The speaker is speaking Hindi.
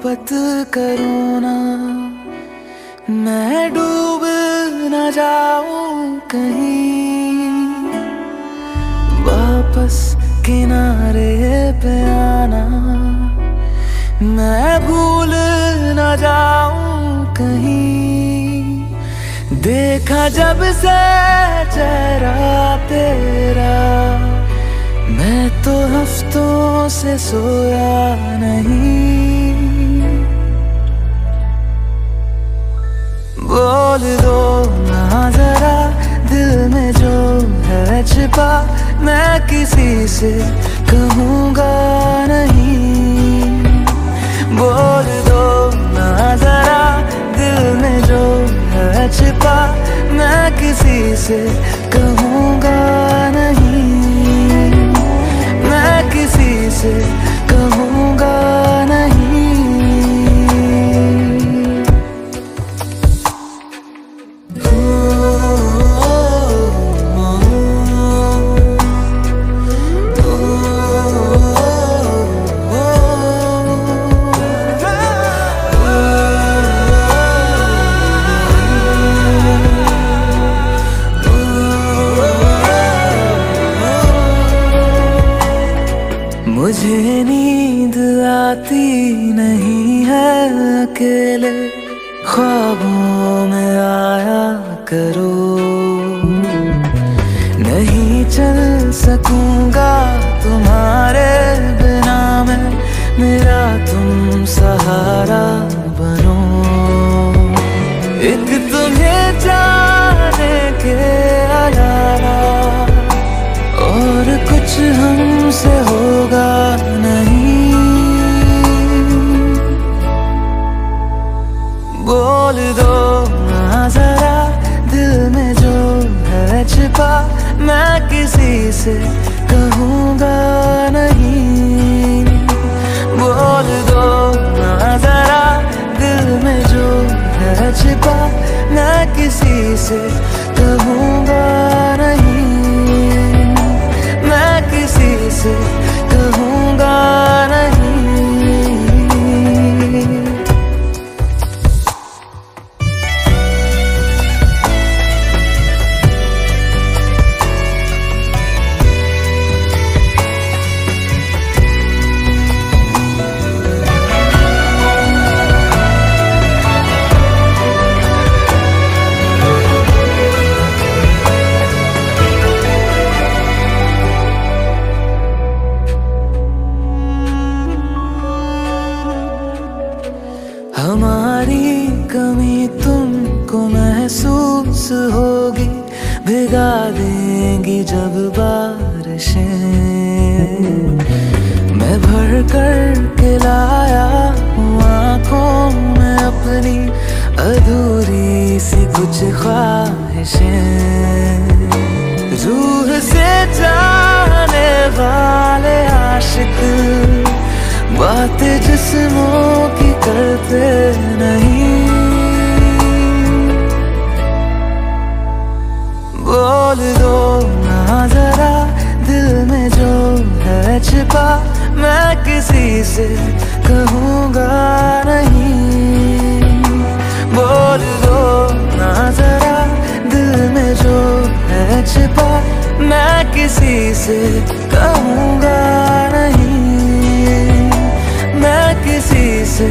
मोहब्बत करूँ ना, मैं डूब न जाऊं कहीं, वापस किनारे पे आना, मैं भूल न जाऊं कहीं। देखा जब से चेहरा तेरा, मैं तो हफ्तों से सोया नहीं। बोल दो ना जरा दिल में जो है छिपा, मैं किसी से कहूँगा नहीं। बोल दो ना जरा दिल में जो है छिपा, मैं किसी से कहूँगा नहीं, मैं किसी से कहूँगा नहीं। मुझे नींद आती नहीं है अकेले, ख्वाबों में आया करो। नहीं चल सकूंगा तुम्हारे बिना मैं, मेरा तुम सहारा बनो। एक तुम्हें जाने के अलावा और कुछ हमसे होगा नहीं। बोल दो ना जरा दिल में जो है छिपा, मैं किसी से कहूँगा नहीं। बोल दो ना जरा दिल में जो है छिपा, मैं किसी से कहूँगा नहीं, मैं किसी से कहूँगा नहीं। हमारी कमी तुमको महसूस होगी, भिगा देंगी जब बारिशें। मैं भर कर के लाया हूँ आँखों में अपनी अधूरी सी कुछ ख्वाहिशें। रूह से जाने वाले आशिक बातें जिस्मों की करते नहीं। बोल दो ना जरा दिल में जो है छिपा, मैं किसी से कहूँगा नहीं। बोल दो ना जरा दिल में जो है छिपा, मैं किसी से कहूँगा नहीं, मैं किसी से